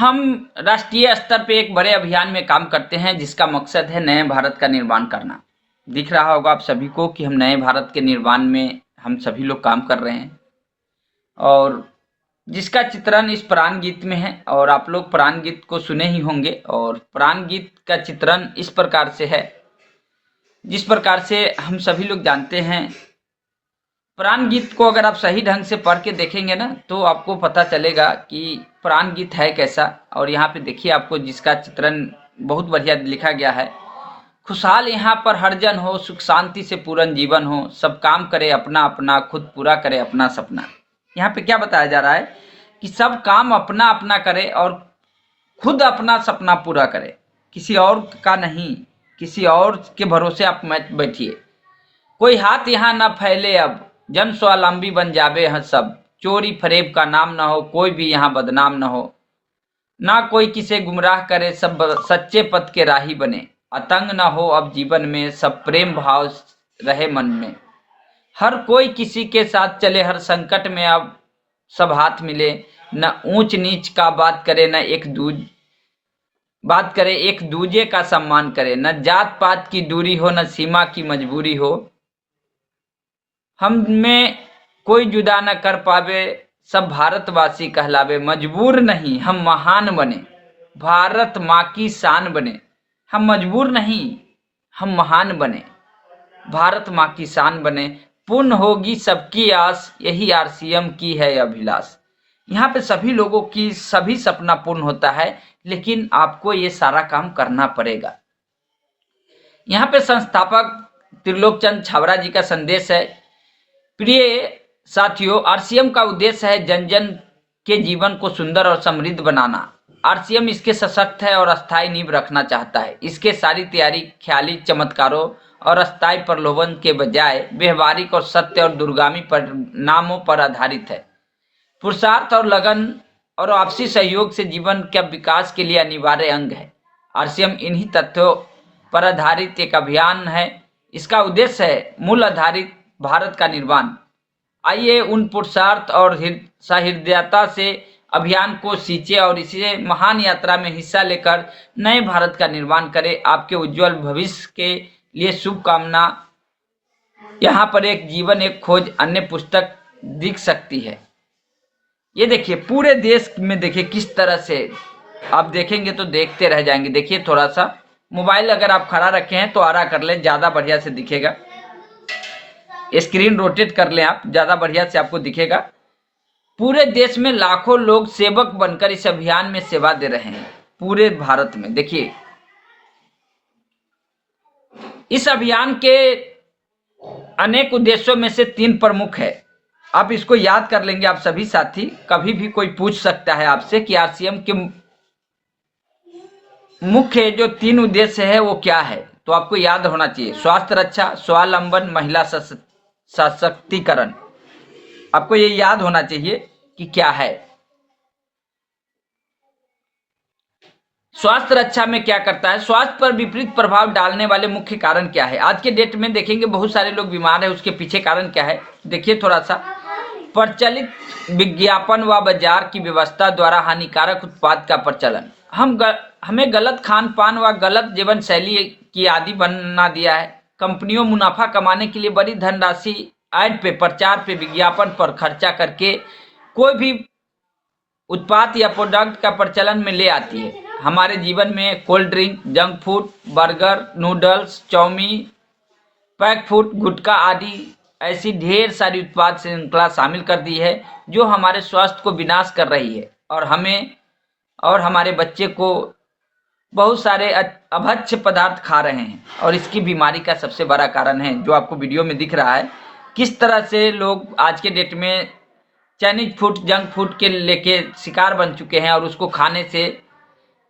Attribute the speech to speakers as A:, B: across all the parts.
A: हम राष्ट्रीय स्तर पे एक बड़े अभियान में काम करते हैं जिसका मकसद है नए भारत का निर्माण करना। दिख रहा होगा आप सभी को कि हम नए भारत के निर्माण में हम सभी लोग काम कर रहे हैं और जिसका चित्रण इस प्राण गीत में है। और आप लोग प्राण गीत को सुने ही होंगे और प्राण गीत का चित्रण इस प्रकार से है जिस प्रकार से हम सभी लोग जानते हैं। प्राण गीत को अगर आप सही ढंग से पढ़ के देखेंगे ना तो आपको पता चलेगा कि प्राण गीत है कैसा। और यहाँ पे देखिए आपको जिसका चित्रण बहुत बढ़िया लिखा गया है। खुशहाल यहाँ पर हर जन हो, सुख शांति से पूर्ण जीवन हो, सब काम करे अपना अपना, खुद पूरा करे अपना सपना। यहाँ पे क्या बताया जा रहा है कि सब काम अपना अपना करे और खुद अपना सपना पूरा करे, किसी और का नहीं, किसी और के भरोसे आप मत बैठिए। कोई हाथ यहाँ न फैले अब, जन स्वावलंबी बन जावे हैं सब, चोरी फरेब का नाम न हो, कोई भी यहाँ बदनाम न हो, ना कोई किसे गुमराह करे, सब सच्चे पथ के राही बने, अतंग न हो अब जीवन में, सब प्रेम भाव रहे मन में, हर कोई किसी के साथ चले हर संकट में, अब सब हाथ मिले, न ऊंच नीच का बात करे, न एक दूजे का सम्मान करे, न जात पात की दूरी हो, न सीमा की मजबूरी हो, हम में कोई जुदा न कर पावे, सब भारतवासी कहलावे, मजबूर नहीं हम महान बने, भारत माँ की शान बने। हम मजबूर नहीं, हम महान बने, भारत माँ की शान बने, पूर्ण होगी सबकी आस, यही आरसीएम की है अभिलाष। यहाँ पे सभी लोगों की सभी सपना पूर्ण होता है, लेकिन आपको ये सारा काम करना पड़ेगा। यहाँ पे संस्थापक त्रिलोकचंद छाबड़ा जी का संदेश है। प्रिय साथियों, आरसीएम का उद्देश्य है जन जन के जीवन को सुंदर और समृद्ध बनाना। आरसीएम इसके सशक्त है और अस्थायी नींव रखना चाहता है। इसके सारी तैयारी ख्याली चमत्कारों और अस्थायी प्रलोभन के बजाय व्यवहारिक और सत्य और दूरगामी परिणामों पर आधारित है। पुरुषार्थ और लगन और आपसी सहयोग से जीवन के विकास के लिए अनिवार्य अंग है। आरसीएम इन्हीं तथ्यों पर आधारित एक अभियान है। इसका उद्देश्य है मूल आधारित भारत का निर्माण। आइए उन पुरुषार्थ और सहृदयता से अभियान को सींचे और इसे महान यात्रा में हिस्सा लेकर नए भारत का निर्माण करें। आपके उज्जवल भविष्य के लिए शुभकामना। यहाँ पर एक जीवन एक खोज अन्य पुस्तक दिख सकती है। ये देखिए पूरे देश में देखिए किस तरह से आप देखेंगे तो देखते रह जाएंगे। देखिए थोड़ा सा मोबाइल अगर आप खड़ा रखे हैं तो आरा कर लें, ज़्यादा बढ़िया से दिखेगा। स्क्रीन रोटेट कर लें आप, ज़्यादा बढ़िया से आपको दिखेगा। पूरे देश में लाखों लोग सेवक बनकर इस अभियान में सेवा दे रहे हैं। पूरे भारत में देखिए इस अभियान के अनेक उद्देश्यों में से 3 प्रमुख है। आप इसको याद कर लेंगे आप सभी साथी। कभी भी कोई पूछ सकता है आपसे कि आरसीएम के मुख्य जो 3 उद्देश्य है वो क्या है, तो आपको याद होना चाहिए। स्वास्थ्य रक्षा, स्वावलंबन, महिला सशक्तिकरण। आपको ये याद होना चाहिए कि क्या है। स्वास्थ्य रक्षा में क्या करता है, स्वास्थ्य पर विपरीत प्रभाव डालने वाले मुख्य कारण क्या है। आज के डेट में देखेंगे बहुत सारे लोग बीमार है, उसके पीछे कारण क्या है। देखिए थोड़ा सा प्रचलित विज्ञापन व बाजार की व्यवस्था द्वारा हानिकारक उत्पाद का प्रचलन हमें गलत खान पान व गलत जीवन शैली की आदि बना दिया है। कंपनियों मुनाफा कमाने के लिए बड़ी धनराशि ऐड पे, प्रचार पे, विज्ञापन पर खर्चा करके कोई भी उत्पाद या प्रोडक्ट का प्रचलन में ले आती है। हमारे जीवन में cold drink, junk food, burger, noodles, chowmein, pack food, गुटखा आदि ऐसी ढेर सारी उत्पाद श्रृंखला शामिल कर दी है जो हमारे स्वास्थ्य को विनाश कर रही है और हमें और हमारे बच्चे को बहुत सारे अभक्ष्य पदार्थ खा रहे हैं। और इसकी बीमारी का सबसे बड़ा कारण है जो आपको वीडियो में दिख रहा है, किस तरह से लोग आज के डेट में चाइनीज फूड, जंक फूड के लेके शिकार बन चुके हैं। और उसको खाने से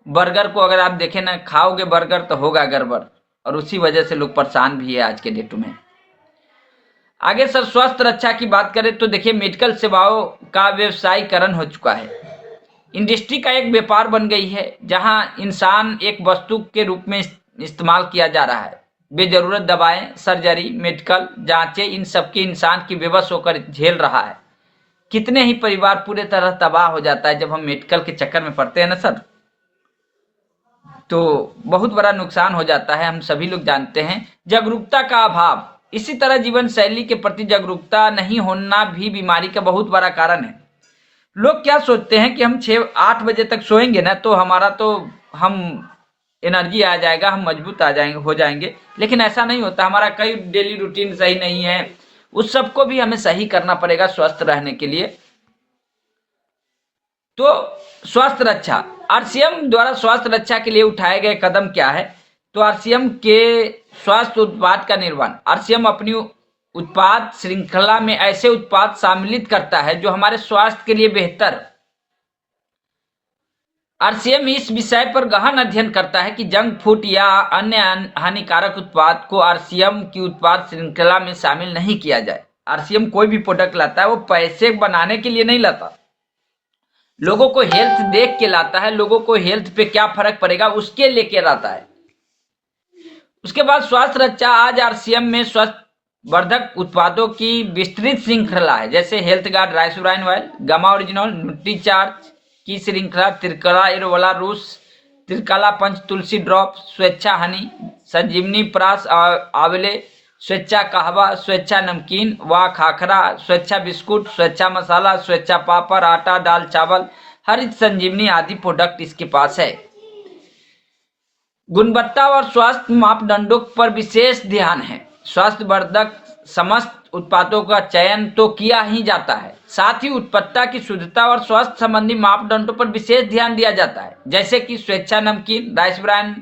A: बर्गर को अगर आप देखें ना, खाओगे बर्गर तो होगा गड़बड़, और उसी वजह से लोग परेशान भी है आज के डेट में। आगे सर स्वास्थ्य रक्षा की बात करें तो देखिए मेडिकल सेवाओं का व्यवसायीकरण हो चुका है। इंडस्ट्री का एक व्यापार बन गई है जहां इंसान एक वस्तु के रूप में इस्तेमाल किया जा रहा है। बेजरूरत दवाएं, सर्जरी, मेडिकल जांचें, इन सब के इंसान की बेबस होकर झेल रहा है। कितने ही परिवार पूरे तरह तबाह हो जाता है जब हम मेडिकल के चक्कर में पड़ते हैं ना सर, तो बहुत बड़ा नुकसान हो जाता है, हम सभी लोग जानते हैं। जागरूकता का अभाव, इसी तरह जीवन शैली के प्रति जागरूकता नहीं होना भी बीमारी का बहुत बड़ा कारण है। लोग क्या सोचते हैं कि हम 6-8 बजे तक सोएंगे ना तो हमारा तो हम एनर्जी आ जाएगा, हम मजबूत आ जाएंगे, हो जाएंगे, लेकिन ऐसा नहीं होता। हमारा कई डेली रूटीन सही नहीं है, उस सबको भी हमें सही करना पड़ेगा स्वस्थ रहने के लिए। तो स्वास्थ्य रक्षा, आरसीएम द्वारा स्वास्थ्य रक्षा के लिए उठाए गए कदम क्या है? तो आरसीएम के स्वास्थ्य उत्पाद का निर्माण, आरसीएम अपनी उत्पाद श्रृंखला में ऐसे उत्पाद सम्मिलित करता है जो हमारे स्वास्थ्य के लिए बेहतर। आरसीएम इस विषय पर गहन अध्ययन करता है कि जंक फूड या अन्य हानिकारक उत्पाद को आरसीएम की उत्पाद श्रृंखला में शामिल नहीं किया जाए। आरसीएम कोई भी प्रोडक्ट लाता है वो पैसे बनाने के लिए नहीं लाता, लोगों को हेल्थ देख के लाता है, लोगों को हेल्थ पे क्या फर्क पड़ेगा उसके लेके आता है। उसके बाद स्वास्थ्य रक्षा, आज आरसीएम में स्वास्थ्य वर्धक उत्पादों की विस्तृत श्रृंखला है, जैसे health guard rice bran oil, gamma original, nutricharge की श्रृंखला, त्रिकला एरोवाला रूस, त्रिकला पंच तुलसी ड्रॉप, स्वेच्छा हनी, संजीवनी प्रास आंवले, स्वेच्छा कहवा, स्वेच्छा नमकीन व खाखरा, स्वेच्छा बिस्कुट, स्वेच्छा मसाला, स्वेच्छा पापड़, आटा, दाल, चावल, हरित संजीवनी आदि प्रोडक्ट इसके पास है। गुणवत्ता और स्वास्थ्य मापदंडों पर विशेष ध्यान है। स्वास्थ्य वर्धक समस्त उत्पादों का चयन तो किया ही जाता है, साथ ही उत्पादकता की शुद्धता और स्वास्थ्य संबंधी मापदंडों पर विशेष ध्यान दिया जाता है, जैसे कि स्वेच्छा नमकीन राइस ब्रान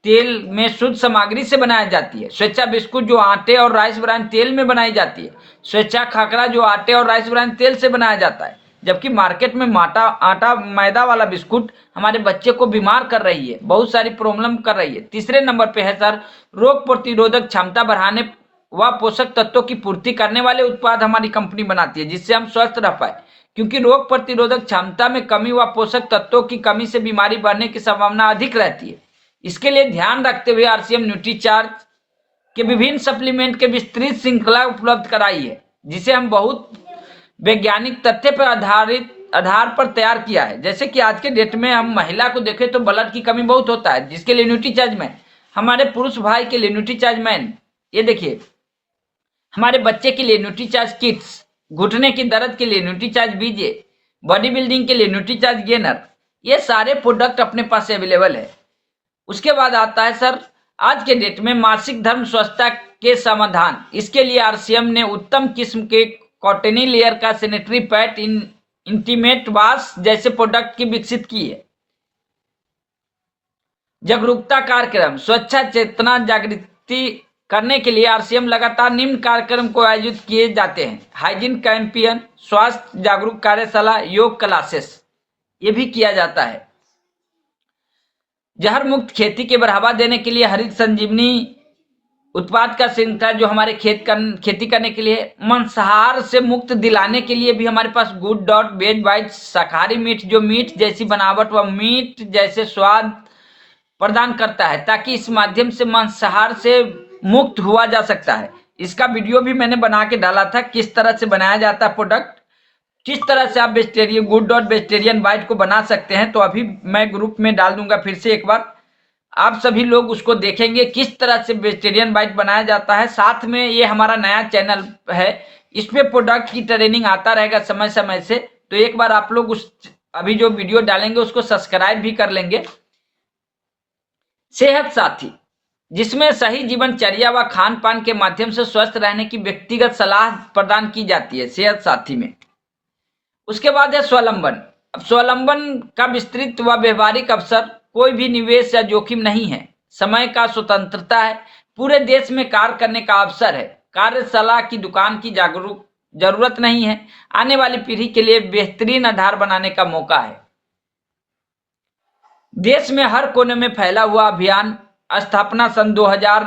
A: तेल में शुद्ध सामग्री से बनाई जाती है, स्वेच्छा बिस्कुट जो आटे और राइस ब्रान तेल में बनाई जाती है, स्वेच्छा खाखरा जो आटे और राइस ब्रान तेल से बनाया जाता है। जबकि मार्केट में आटा मैदा वाला बिस्कुट हमारे बच्चे को बीमार कर रही है, बहुत सारी प्रॉब्लम कर रही है। तीसरे नंबर पे है सर, रोग प्रतिरोधक क्षमता बढ़ाने व पोषक तत्वों की पूर्ति करने वाले उत्पाद हमारी कंपनी बनाती है, जिससे हम स्वस्थ रह पाए, क्योंकि रोग प्रतिरोधक क्षमता में कमी व पोषक तत्वों की कमी से बीमारी बढ़ने की संभावना अधिक रहती है। इसके लिए ध्यान रखते हुए आरसीएम न्यूट्रीचार्ज के विभिन्न सप्लीमेंट के विस्तृत श्रृंखला उपलब्ध कराई है, जिसे हम बहुत वैज्ञानिक तथ्य पर आधार पर तैयार किया है। जैसे कि आज के डेट में हम महिला को देखें तो ब्लड की कमी बहुत होता है, जिसके लिए न्यूट्रीचार्ज मैन, हमारे पुरुष भाई के लिए न्यूट्रीचार्ज मैन, ये देखिए हमारे बच्चे के लिए न्यूट्रीचार्ज किड्स, घुटने की दर्द के लिए न्यूट्रीचार्ज बीजे, बॉडी बिल्डिंग के लिए न्यूट्रीचार्ज गेनर, ये सारे प्रोडक्ट अपने पास अवेलेबल है। उसके बाद आता है सर, आज के डेट में मासिक धर्म स्वच्छता के समाधान, इसके लिए आरसीएम ने उत्तम किस्म के कॉटनी लेयर का सैनिटरी पैड इंटीमेट वॉश जैसे प्रोडक्ट की विकसित की है। जागरूकता कार्यक्रम, स्वच्छता चेतना जागृति करने के लिए आरसीएम लगातार निम्न कार्यक्रम को आयोजित किए जाते हैं। हाइजीन कैंपियन, स्वास्थ्य जागरूक कार्यशाला, योग क्लासेस, ये भी किया जाता है। जहर मुक्त खेती के बढ़ावा देने के लिए हरित संजीवनी उत्पाद का श्रृंखला जो हमारे खेती करने के लिए, मांसाहार से मुक्त दिलाने के लिए भी हमारे पास गुड डॉट वेज बाइट, शाकाहारी मीट जो मीट जैसी बनावट व मीट जैसे स्वाद प्रदान करता है, ताकि इस माध्यम से मांसाहार से मुक्त हुआ जा सकता है। इसका वीडियो भी मैंने बना के डाला था, किस तरह से बनाया जाता है प्रोडक्ट, किस तरह से आप vegetarian good dot vegetarian bite को बना सकते हैं। तो अभी मैं ग्रुप में डाल दूंगा फिर से एक बार, आप सभी लोग उसको देखेंगे किस तरह से वेजिटेरियन बाइट बनाया जाता है। साथ में ये हमारा नया चैनल है, इस पे प्रोडक्ट की ट्रेनिंग आता रहेगा समय समय से, तो एक बार आप लोग उस अभी जो वीडियो डालेंगे उसको सब्सक्राइब भी कर लेंगे। सेहत साथी, जिसमें सही जीवनचर्या व खान पान के माध्यम से स्वस्थ रहने की व्यक्तिगत सलाह प्रदान की जाती है सेहत साथी में। उसके बाद है स्वावलंबन। अब स्वावलंबन का विस्तृत व व्यवहारिक अवसर, कोई भी निवेश या जोखिम नहीं है, समय का स्वतंत्रता है, पूरे देश में कार्य करने का अवसर है, कार्यशाला की दुकान की जरूरत नहीं है, आने वाली पीढ़ी के लिए बेहतरीन आधार बनाने का मौका है। देश में हर कोने में फैला हुआ अभियान, स्थापना सन 2000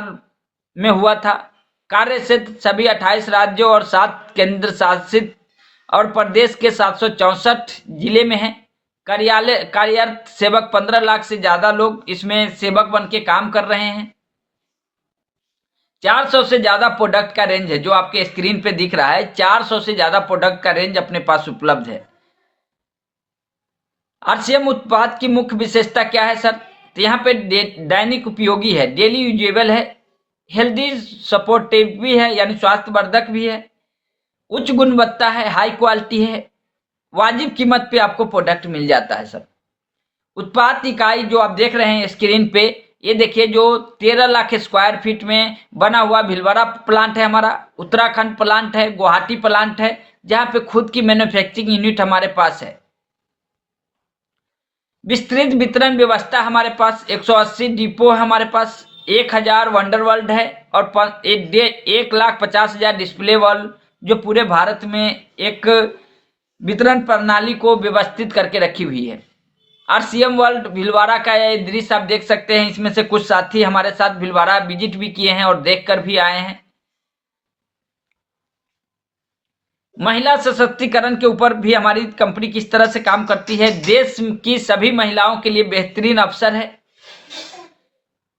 A: में हुआ था। कार्य क्षेत्र सभी 28 राज्यों और 7 केंद्र शासित और प्रदेश के 764 जिले में है। कार्यरत सेवक 15 लाख से ज्यादा लोग इसमें सेवक बन के काम कर रहे हैं। 400 से ज्यादा प्रोडक्ट का रेंज है, जो आपके स्क्रीन पे दिख रहा है 400 से ज्यादा प्रोडक्ट का रेंज अपने पास उपलब्ध है। आरसीएम उत्पाद की मुख्य विशेषता क्या है सर? तो यहाँ पे दैनिक उपयोगी है, डेली यूजेबल है, हेल्दी सपोर्टिव भी है यानी स्वास्थ्यवर्धक भी है, उच्च गुणवत्ता है, हाई क्वालिटी है, वाजिब कीमत पे आपको प्रोडक्ट मिल जाता है सर। उत्पाद इकाई जो आप देख रहे हैं स्क्रीन पे, ये देखिए जो 13 लाख स्क्वायर फीट में बना हुआ भिलवाड़ा प्लांट है हमारा, उत्तराखंड प्लांट है, गुवाहाटी प्लांट है, जहां पे खुद की मैन्युफैक्चरिंग यूनिट हमारे पास है। विस्तृत वितरण व्यवस्था हमारे पास, 180 डिपो है हमारे पास, 1000 वंडर वर्ल्ड है और 1,50,000 डिस्प्ले वॉल, जो पूरे भारत में एक वितरण प्रणाली को व्यवस्थित करके रखी हुई है। आरसीएम वर्ल्ड भीलवाड़ा का ये दृश्य आप देख सकते हैं। इसमें से कुछ साथी हमारे साथ भीलवाड़ा विजिट भी किए हैं और देखकर भी आए हैं। महिला सशक्तिकरण के ऊपर भी हमारी कंपनी किस तरह से काम करती है। देश की सभी महिलाओं के लिए बेहतरीन अवसर है।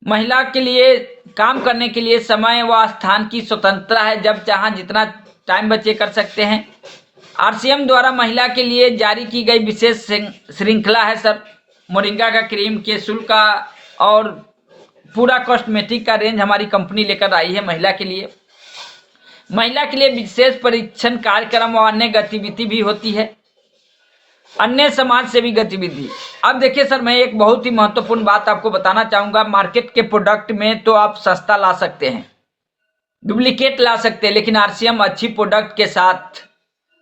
A: महिला के लिए काम करने के लिए समय व स्थान की स्वतंत्रता है, जब चाहें जितना टाइम बचे कर सकते हैं। आरसीएम द्वारा महिला के लिए जारी की गई विशेष श्रृंखला है सर, मोरिंगा का क्रीम, केसुल का और पूरा कॉस्मेटिक का रेंज हमारी कंपनी लेकर आई है महिला के लिए। महिला के लिए विशेष परीक्षण कार्यक्रम और अन्य गतिविधि भी होती है, अन्य समाज सेवी गतिविधि। अब देखिए सर, मैं एक बहुत ही महत्वपूर्ण बात आपको बताना चाहूंगा। मार्केट के प्रोडक्ट में तो आप सस्ता ला सकते हैं, डुप्लीकेट ला सकते हैं, लेकिन आरसीएम अच्छी प्रोडक्ट के साथ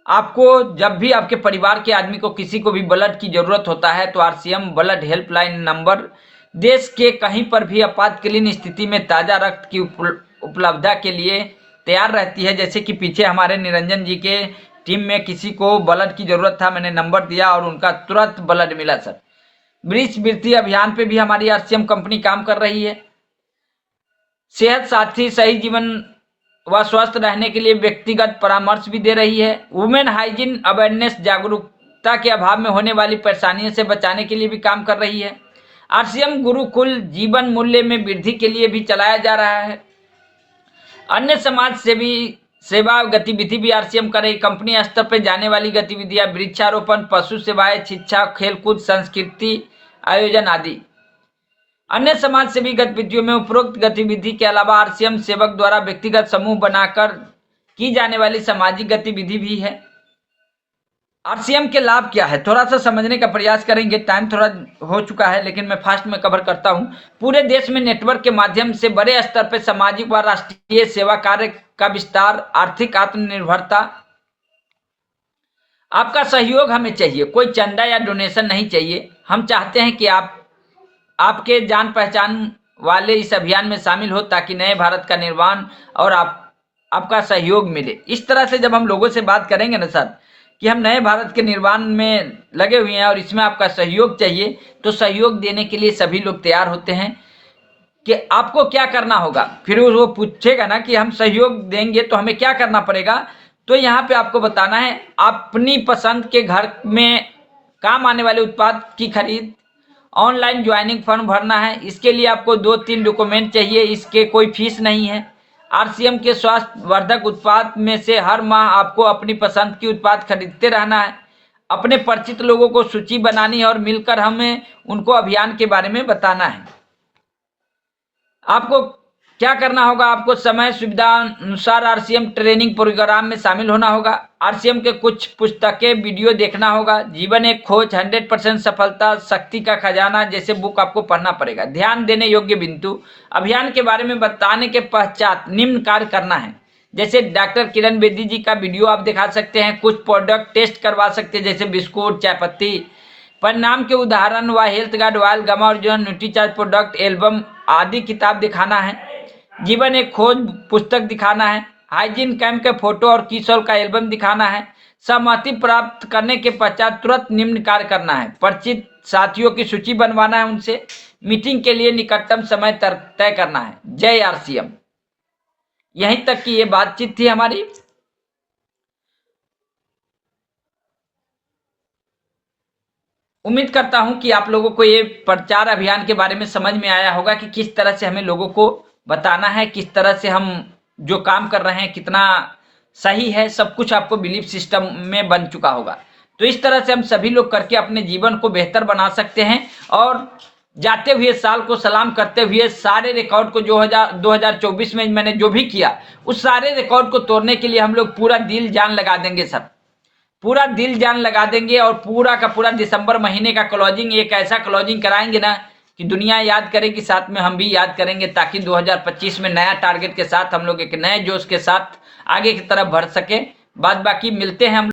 A: आपको जब भी आपके परिवार के आदमी को किसी को भी ब्लड की जरूरत होता है तो आरसीएम ब्लड हेल्पलाइन नंबर देश के कहीं पर भी आपातकालीन स्थिति में ताजा रक्त की उपलब्धता के लिए तैयार रहती है। जैसे कि पीछे हमारे निरंजन जी के टीम में किसी को ब्लड की जरूरत था, मैंने नंबर दिया और उनका तुरंत ब्लड मिला सर। वृक्ष वृद्धि अभियान पे भी हमारी आरसीएम कंपनी काम कर रही है। सेहत साथी सही जीवन व स्वस्थ रहने के लिए व्यक्तिगत परामर्श भी दे रही है। वुमेन हाइजीन अवेयरनेस जागरूकता के अभाव में होने वाली परेशानियों से बचाने के लिए भी काम कर रही है। आरसीएम गुरुकुल जीवन मूल्य में वृद्धि के लिए भी चलाया जा रहा है। अन्य समाज सेवी सेवा गतिविधि भी आरसीएम कर रही। कंपनी स्तर पर जाने वाली गतिविधियां वृक्षारोपण, पशु सेवाएं, शिक्षा, खेलकूद, संस्कृति आयोजन आदि। अन्य समाज सेवी गतिविधियों में उपरोक्त गतिविधि के अलावा आरसीएम सेवक द्वारा व्यक्तिगत समूह बनाकर की जाने वाली सामाजिक गतिविधि भी है। आरसीएम के लाभ क्या है, थोड़ा सा समझने का प्रयास करेंगे। टाइम थोड़ा हो चुका है लेकिन मैं फास्ट में कवर करता हूं। पूरे देश में नेटवर्क के माध्यम से बड़े स्तर पर सामाजिक व राष्ट्रीय सेवा कार्य का विस्तार, आर्थिक आत्मनिर्भरता। आपका सहयोग हमें चाहिए, कोई चंदा या डोनेशन नहीं चाहिए। हम चाहते हैं कि आपके जान पहचान वाले इस अभियान में शामिल हो ताकि नए भारत का निर्माण और आपका सहयोग मिले। इस तरह से जब हम लोगों से बात करेंगे ना सर कि हम नए भारत के निर्माण में लगे हुए हैं और इसमें आपका सहयोग चाहिए, तो सहयोग देने के लिए सभी लोग तैयार होते हैं कि आपको क्या करना होगा। फिर वो पूछेगा ना कि हम सहयोग देंगे तो हमें क्या करना पड़ेगा, तो यहाँ पे आपको बताना है अपनी पसंद के घर में काम आने वाले उत्पाद की खरीद, ऑनलाइन ज्वाइनिंग फॉर्म भरना है। इसके लिए आपको 2-3 डॉक्यूमेंट चाहिए, इसके कोई फीस नहीं है। आरसीएम के स्वास्थ्य वर्धक उत्पाद में से हर माह आपको अपनी पसंद की उत्पाद खरीदते रहना है। अपने परिचित लोगों को सूची बनानी है और मिलकर हमें उनको अभियान के बारे में बताना है। आपको क्या करना होगा, आपको समय सुविधा अनुसार आरसीएम ट्रेनिंग प्रोग्राम में शामिल होना होगा। आरसीएम के कुछ पुस्तकें वीडियो देखना होगा। जीवन एक खोज, 100% सफलता, शक्ति का खजाना जैसे बुक आपको पढ़ना पड़ेगा। ध्यान देने योग्य बिंदु, अभियान के बारे में बताने के पश्चात निम्न कार्य करना है। जैसे डॉक्टर किरण बेदी जी का वीडियो आप दिखा सकते हैं, कुछ प्रोडक्ट टेस्ट करवा सकते हैं जैसे बिस्कुट, चाय पत्ती, परिणाम के उदाहरण व हेल्थ गार्ड ऑयल, गमा ओरिजिनल, न्यूट्रीचार्ज प्रोडक्ट, एल्बम आदि किताब दिखाना है। जीवन एक खोज पुस्तक दिखाना है। हाइजीन कैंप के फोटो और किशोर का एल्बम दिखाना है। सहमति प्राप्त करने के पश्चात तुरंत निम्न कार्य करना है। परिचित साथियों की सूची बनवाना है, उनसे मीटिंग के लिए निकटतम समय तय करना है। जय आरसीएम। यहीं तक की ये बातचीत थी हमारी। उम्मीद करता हूं कि आप लोगों को ये प्रचार अभियान के बारे में समझ में आया होगा कि किस तरह से हमें लोगों को बताना है किस तरह से हम जो काम कर रहे हैं कितना सही है, सब कुछ आपको बिलीफ सिस्टम में बन चुका होगा। तो इस तरह से हम सभी लोग करके अपने जीवन को बेहतर बना सकते हैं। और जाते हुए साल को सलाम करते हुए सारे रिकॉर्ड को जो 2024 में मैंने जो भी किया उस सारे रिकॉर्ड को तोड़ने के लिए हम लोग पूरा दिल जान लगा देंगे, सब पूरा दिल जान लगा देंगे। और पूरा का पूरा दिसंबर महीने का क्लोजिंग एक ऐसा क्लोजिंग कराएंगे ना कि दुनिया याद करेगी, साथ में हम भी याद करेंगे, ताकि 2025 में नया टारगेट के साथ हम लोग एक नए जोश के साथ आगे की तरफ बढ़ सके। बाद बाकी मिलते हैं हम